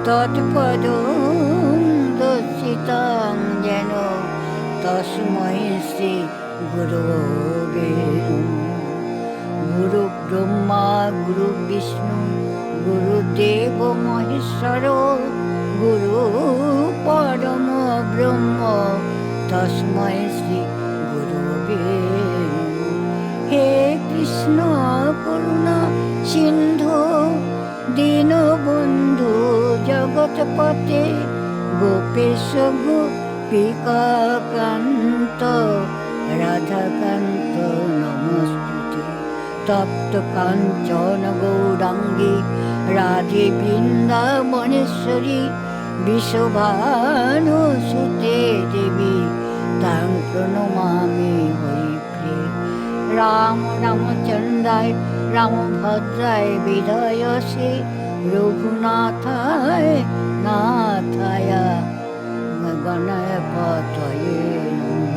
তৎপদং দর্শিতাং যেন তস্मै শ্রী গুরবে নমঃ। গুরু ব্রহ্মা গুরু বিষ্ণু গুরুদেব মহেশ্বর গুরু পরম ব্রহ্ম তস্मै শ্রী গুরবে নমঃ। হে কৃষ্ণ করুণা সিন্ধু দীনবন্ধু জগৎপতে গোপেশ গোপিকাকান্ত রাধাকান্ত নমস্তুতে। তপ্ত কাঞ্চন গৌরাঙ্গী রাধে বৃন্দাবনেশ্বরী বিশ্বভানুসুতে দেবী তাং প্রণমামি হরিপ্রিয়ে। রাম রামচন্দ্রায় রামভদ্রায় বিধয়সে রঘুনাথায় নাথায় গণপতয়ে নমঃ।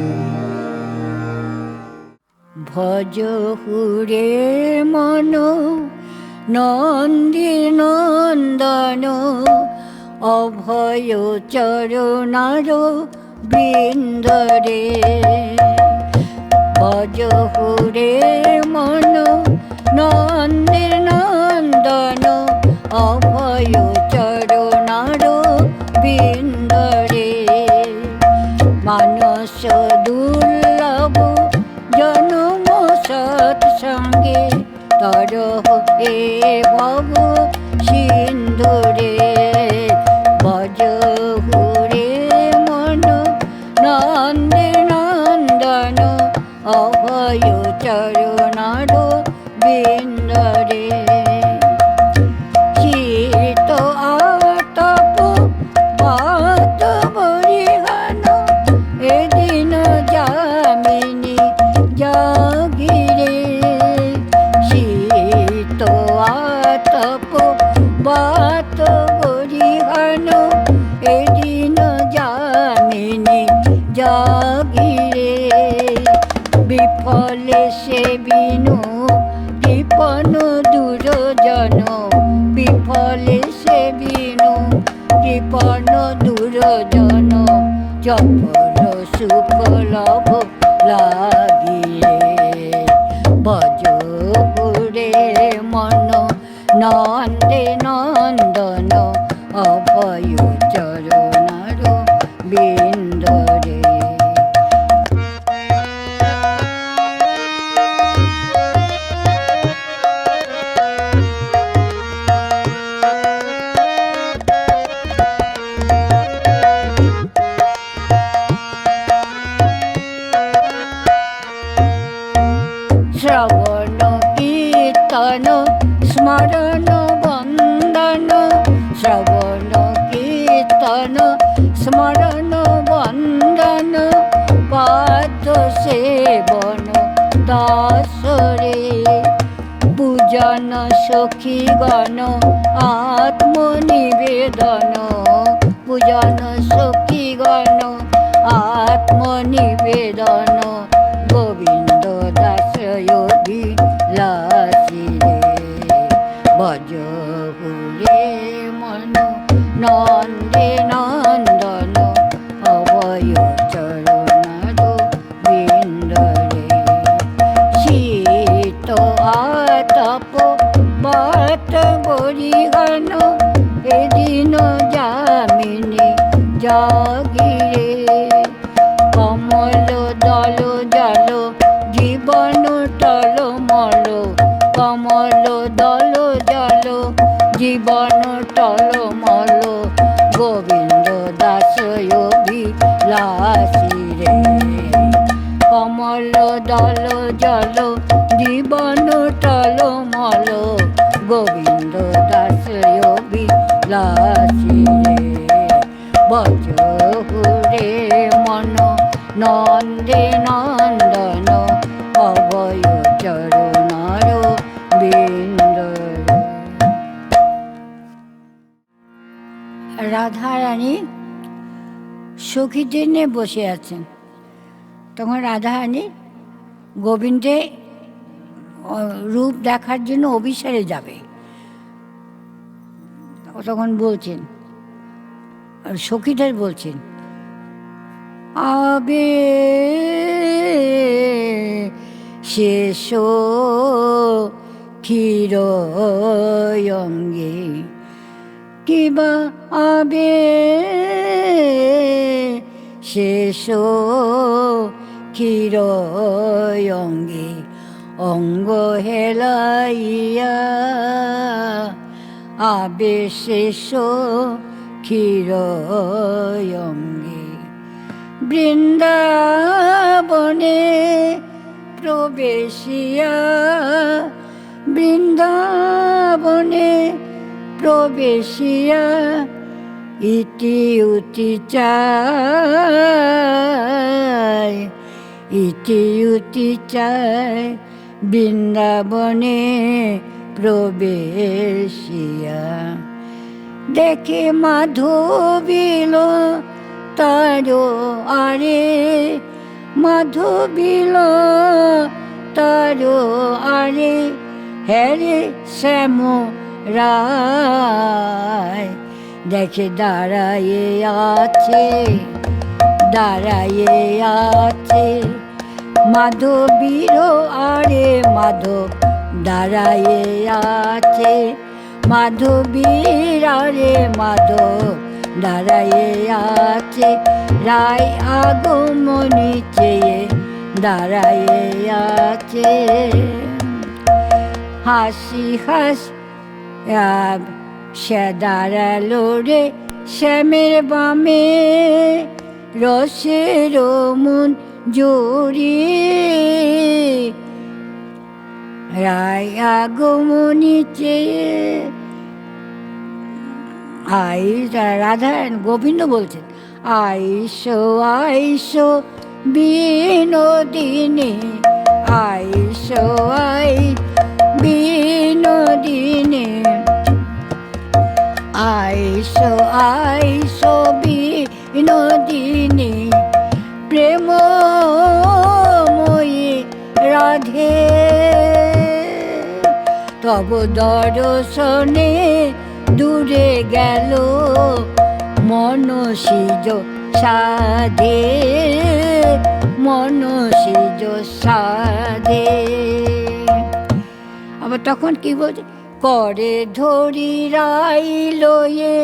ভজ হুরে মন নন্দী নন্দন অভয় চরণার বৃন্দরে। ভজ হুরে মন নন্দী নন্দন অভয় চরণার বৃন্দরে। মানস দুর্লভ জনম সৎসঙ্গে তরহ হে ভব সিন্ধুরে। ভজ হুরে মন নন্দী নন্দন অভয় চরণার বৃন্দরে। চিত আতপ পাত বরিহান এদিন যামিনী জাগিরে। শীত আতপ বাত বরিহান এদিন যামিনী জাগিরে। বিফলে সে বিনু কৃপণ দুর্জন। বিফলে সে বিনু কৃপণ দুর্জন। চপল সুখ লভ লাগিরে। ভজ হুরে মন নন্দে নন্দন অভয় চরণার বৃন্দরে। শ্রবণ কীর্তন স্মরণ বন্দন। শ্রবণ কীর্তন স্মরণ বন্দন পাদ সেবন দাসরে। পূজন সখীগণ আত্মনিবেদন। পূজন সখীগণ আত্মনিবেদন। গোবিন্দ দাস বিলাসিরে। ভজ হুরে মন নন্দে নন্দন অভয় চরণার বৃন্দরে। শীত আতপ বাত বরিহান এদিন যামিনী জাগিরে। কমল দল জল জীবন টলমল। কমল দল জল জীবন টলমল। গোবিন্দ দাস বিলাসিরে। কমল দল জল জীবন টলমল। গোবিন্দ দাস বিলাসিরে। ভজ হুরে মন নন্দে নন্দন অভয় চরণার বৃন্দরে। রাধারানী সখীদের নিয়ে বসে আছেন। তখন রাধারানী গোবিন্দে রূপ দেখার জন্য অভিসারে যাবে। তখন বলছেন, সখীদের বলছেন, আবে শেষ ক্ষীরয়ঙ্গে কিবা আবে শেষ ক্ষীরয়ঙ্গে অঙ্গ হেলাইয়া আবে শেষ ক্ষীরয়ঙ্গে বৃন্দাবনে প্রবেশিয়া বৃন্দাবনে প্রবেশিয়া ইতি উতি চায় ইতি উতি চায় বৃন্দাবনে প্রবেশিয়া দেখে মাধবীল তারো আরে মাধবীল তারো আরে হ্যারে শ্যাম রায় দেখে দাঁড়ায়ে আছে দাঁড়ায়ে আছে মাধবীর আরে মাধব দাঁড়ায়ে আছে মাধবীর আরে মাধব দাঁড়ায়ে আছে রায় আগমনী চেয়ে দাঁড়ায়ে আছে হাসি হাসি সে দাঁড়ালো রে শ্যামের বামে রসের মন জড়ি রায় আগমনী চেয়ে রাধা গোবিন্দ বলছেন, আইসো আইসো বিনোদিনী আইসো আই বিনোদিনী আইসো আইসো বিনোদিনী প্রেমময়ী রাধে তব দর্শনে দূরে গেল মনসিজ সাধে মনসিজ সাধে। আবার তখন কি বলছে, করে ধরি রাইল এ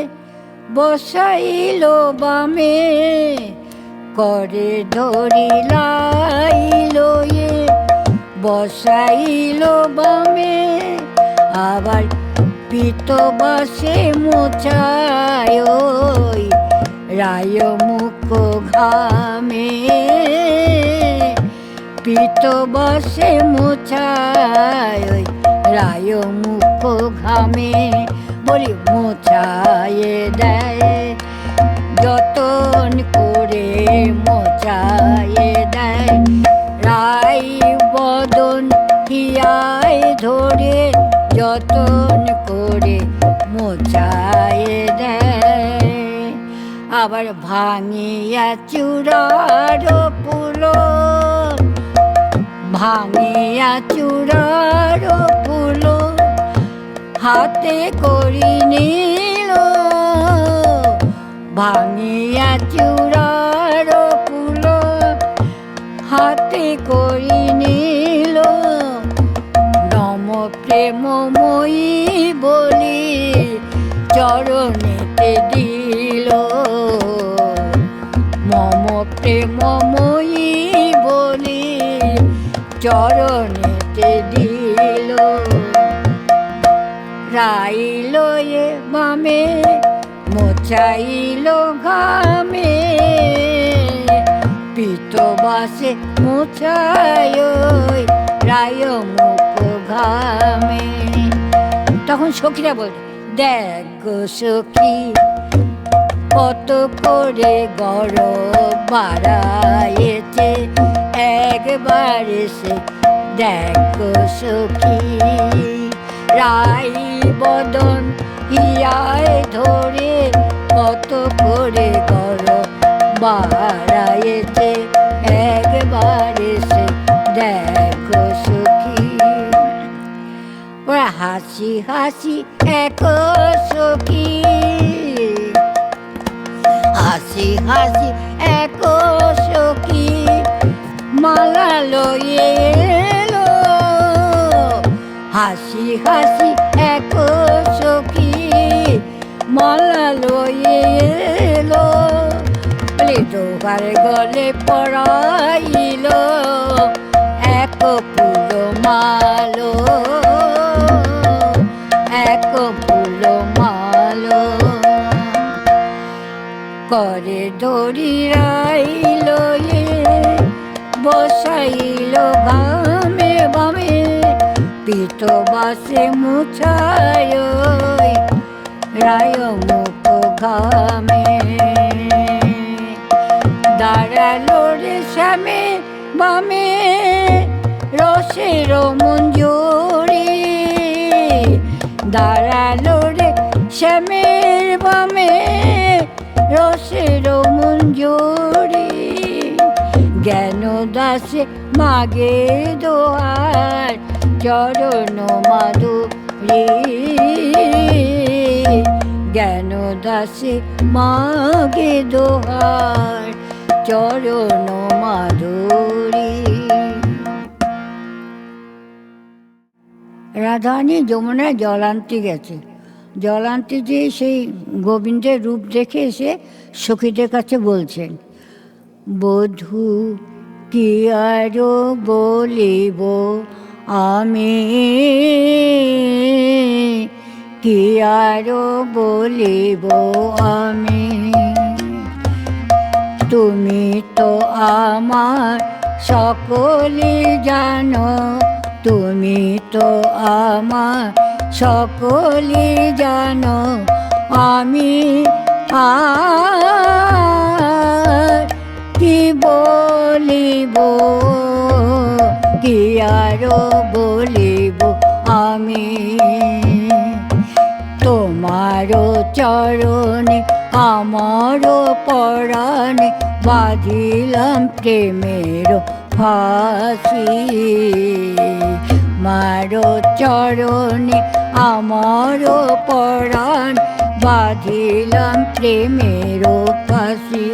বসাইল বামে করে ধরি লাইল এ বসাইল বামে আবার পিত বাসে মোছায় রায় মুখ ঘামে পিত বাসে মোছায় রায় মুখ ঘামে বলি মোছায়ে দেয় যতন করে মোছায়ে দেয় রায় বদন হিয়ায় ধরে যতন করে মোছায়ে দেয় আবার ভাঙিয়া চূড়ার ফুল ভাঙিয়া চূড়ার ফুল হাতে করি নিল ভাঙিয়া চূড়ার ফুল হাতে করি নিল নম প্রেমময়ী বলি চরণেতে দিল মম প্রেমময়ী বলি চরণেতে দিল রাইল এ বামে মোছাইল ঘামে পিত বাসে মোছায় রায় মুখ ঘামে তখন সখীরা বলে, দেখ গো সখী কত করে গরব বাড়ায়েছে একবার সে দেখ গো সখী রাই বদন হিয়ায় ধরে কত করে গরব বাড়ায়েছে একবার সে দেখ গো সখী ওরা হাসি হাসি হাসি এক সখী, হাসি হাসি এক সখী মালা লয়ে এলো, হাসি হাসি এক সখী মালা লয়ে এলো, দোকার গলে পড়াইল এক ফুল মালো, এক ফুল মালো, করে দড়ি রাইল বসাইল ঘামে বামে, পিত বাসে মুছায় রায় মুখ ঘামে, দাঁড়ালো রে শ্যামে বামে রসের মঞ্জুরি, দাঁড়ালো রে শ্যামের বামে রসের মঞ্জুরি, জ্ঞান দাসে মাগে দোহার চরণ মাধুরী, জ্ঞান দাসে মাগে দোহার চরণ মাধুরী। রাধারানী যমুনায় জল আনতে গেছে, জল আনতে যেয়ে সেই গোবিন্দের রূপ দেখে এসে সখীদের কাছে বলছেন, বধূ কি আরো বলিব আমি, কি আরো বলিব আমি, তুমি তো আমার সকলে জানো, তুমি তো আমার সকলে জানো, আমি আর কি বলিব, কি আরো বলিব আমি, তোমারও চরণে আমারও পরাণে বাঁধিলাম প্রেমের ফাঁসি, মারো চরণে আমারও পরাণ বাঁধিলাম প্রেমের ফাঁসি।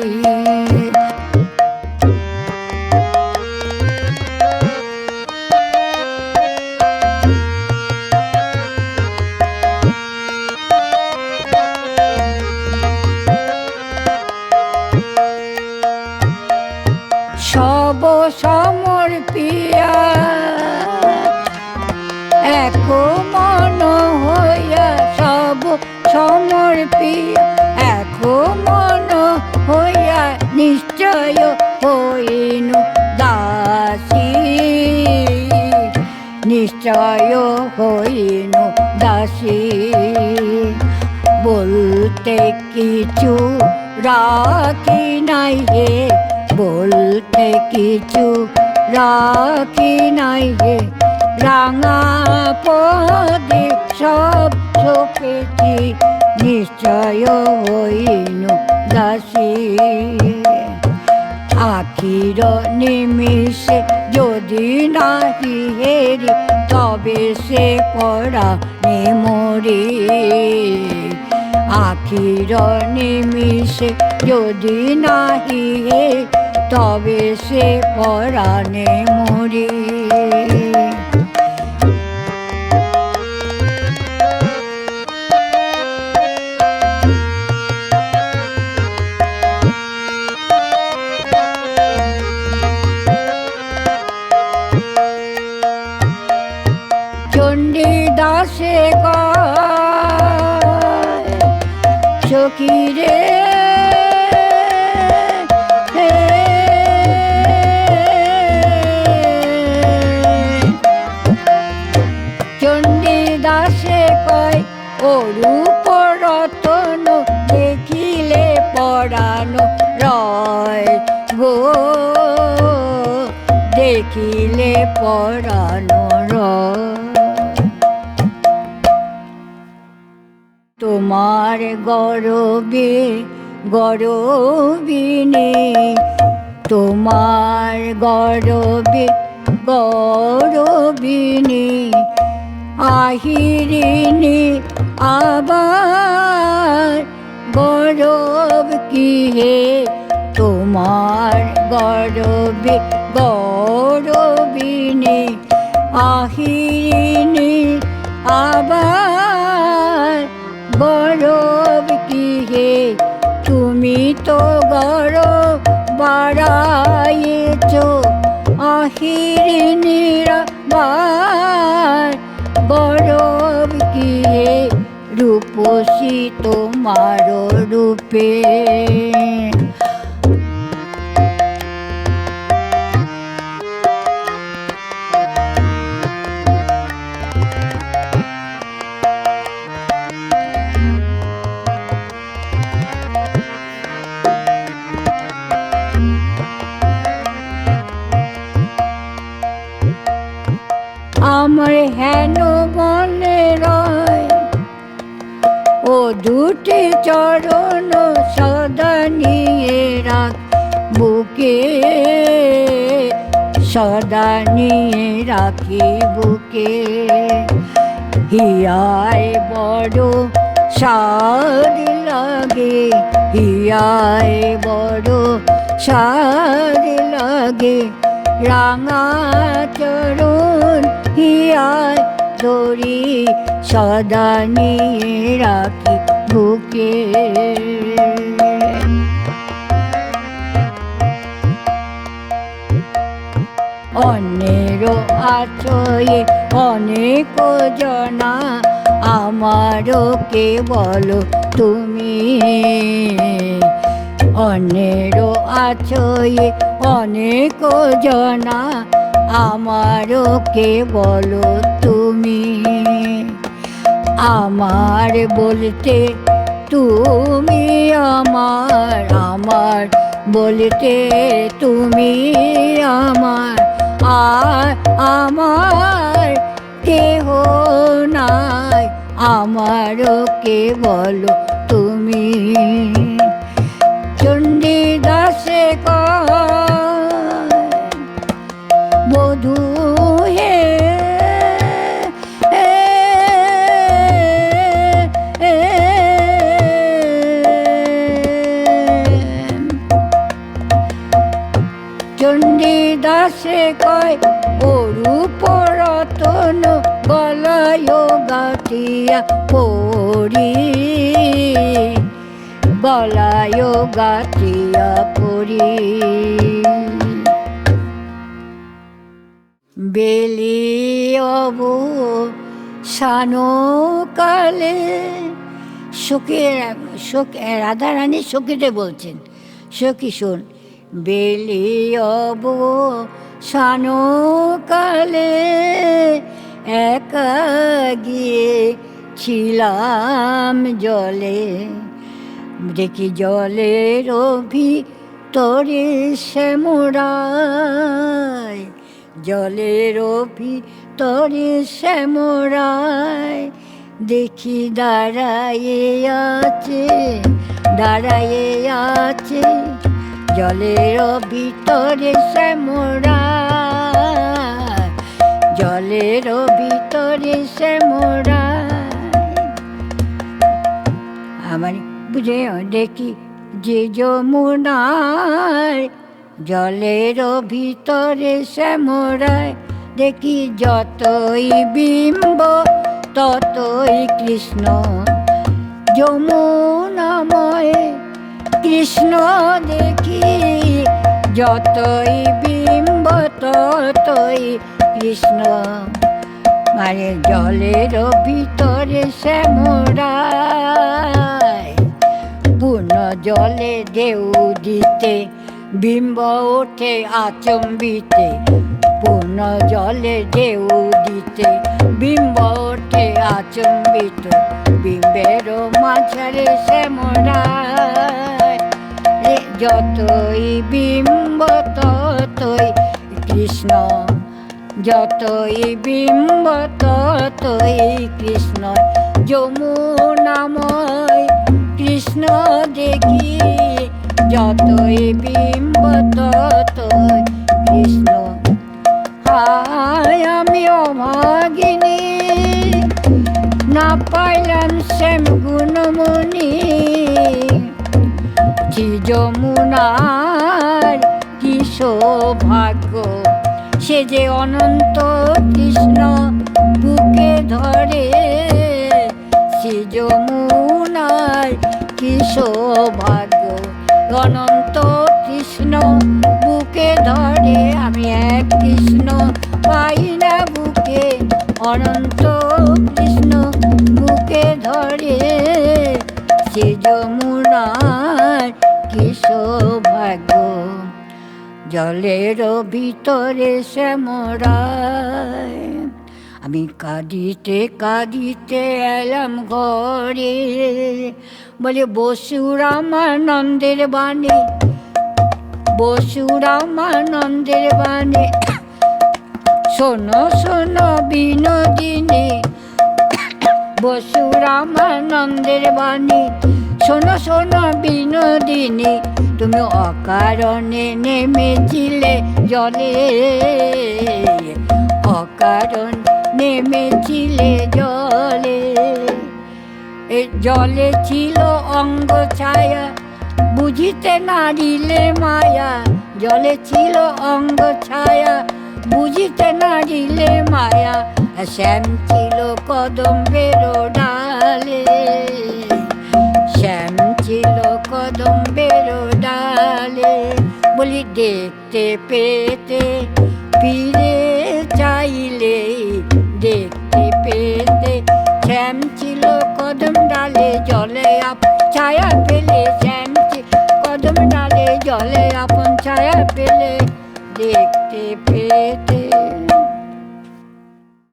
সব সমর্পিয়া এক মন হইয়া, সব সমর্পিয়া এক মন হইয়া নিশ্চয় হইনু দাসী, নিশ্চয় হইনু দাসী, বলতে কিছু রাখি নাই হে, বলতে কিছু রাখি নাই হে, রাঙা পদে সব চোখেছি নিশ্চয় হইনু দাসী, আখির নিমিষে যদি নাহি হেরি তবে সে পরাণে মরি, আখির নিমিষে যদি নাহি হে তবে সে পরাণে মরি। চণ্ডীদাসে কয় সখী রে, চণ্ডীদাসে কয় অরূপ রতন দেখিলে পরাণ রয় গো, দেখিলে পরাণ রয়, তোমার গরবে গরবিনী, তোমার গরবে গরবিনী, আহিরিনি আবার গৌরব কি হে তোমার গৌরবে গৌরবিনী আহিরিনি আবার গৌরব কি হে তুমি তো গৌরব বাড়াইছ আহিরিনীরা বার গৌরব কি হে রূপসী তোমার রূপে আমার হেন মনে রয় ও দুটি চরণ সদা নিয়ে রাখ বুকে সদা নিয়ে রাখি বুকে হিয়ায় বড় সাদ লাগে হিয়ায় বড় সাদ লাগে রাঙা চরণ হিয়ায় ধরি সদা নিয়ে রাখি বুকে অন্যেরও আছয়ে অনেক জনা আমারও কে বলো তুমি অন্যেরও আছয়ে অনেক জনা আমারও কে বলো তুমি আমার বলতে তুমি আমার আমার বলতে তুমি আমার আর আমার কেহ নাই আমারও কে বলো তুমি চণ্ডীদাসে বধূ হে চণ্ডীদাসে কয় অরূপ রতন গলায় গাঁথিয়া পড়ি গলায় গাঁথিয়া পড়ি বেলিয়ব সানকালে রাধারানী সখীতে বলছেন সখী শোন বেলিয়ব সানকালে একা গিয়েছিলাম জলে দেখি জলের ভিতরে শ্যামরায় জলের ভিতরে শ্যামরায় দেখি দাঁড়ায়ে আছে জলের ভিতরে শ্যামরায় জলের ভিতরে শ্যামরায় আমার বুঝে দেখি যে যমুনায় জলের ভিতরে শ্যামরায় দেখি যতই বিম্ব ততই কৃষ্ণ যমুনাময় কৃষ্ণ দেখি যতই বিম্ব ততই কৃষ্ণ মানে জলের ভিতরে শ্যামরায় পূর্ণ জলে ঢেউ দিতে বিম্ব ওঠে আচম্বিতে পূর্ণ জলে ঢেউ দিতে বিম্ব ওঠে আচম্বিত বিম্বের মাঝারে শ্যামরায় যতই বিম্ব ততই কৃষ্ণ যতই বিম্ব ততই কৃষ্ণ যমুনাময় কৃষ্ণ দেখি যতই বিম্ব ততই কৃষ্ণ হায় আমি অভাগিনী পাইলাম শ্যাম গুণমণি, কি যমুনার কি সৌভাগ্য, সে যে অনন্ত কৃষ্ণ বুকে ধরে, শ্রী যমুনার কি সৌভাগ্য, অনন্ত কৃষ্ণ বুকে ধরে। আমি এক কৃষ্ণ পাই না বুকে, অনন্ত কৃষ্ণ বুকে ধরে, শ্রী যমুনার কি সৌভাগ্য। জলের ভিতরে শ্যামরায়, আমি কাঁদিতে কাঁদিতে এলাম ঘরে, বলে বসু রামানন্দের বাণী, বসু রামানন্দের বাণী, শোনো শোনো বিনোদিনী, বসু রামানন্দের বাণী, শোনো শোনো বিনোদিনী, তুমি অকারণে নেমেছিলে জলে, অকারণ নেমেছিলে জলে। জলে ছিল অঙ্গ ছায়া, বুঝিতে নারিলে মায়া, জলে ছিল অঙ্গ ছায়া, বুঝিতে নারিলে মায়া। শ্যাম ছিল কদম্বের ডালে, শ্যাম ছিল কদম্বের ডালে, বলি দেখতে পেতে ফিরে চাইলে, দেখতে পেতে শ্যাম ছিল কদম ডালে, জলে ছায়া পেলে, শ্যাম কদম ডালে জলে আপন ছায়া পেলে, দেখতে পেতে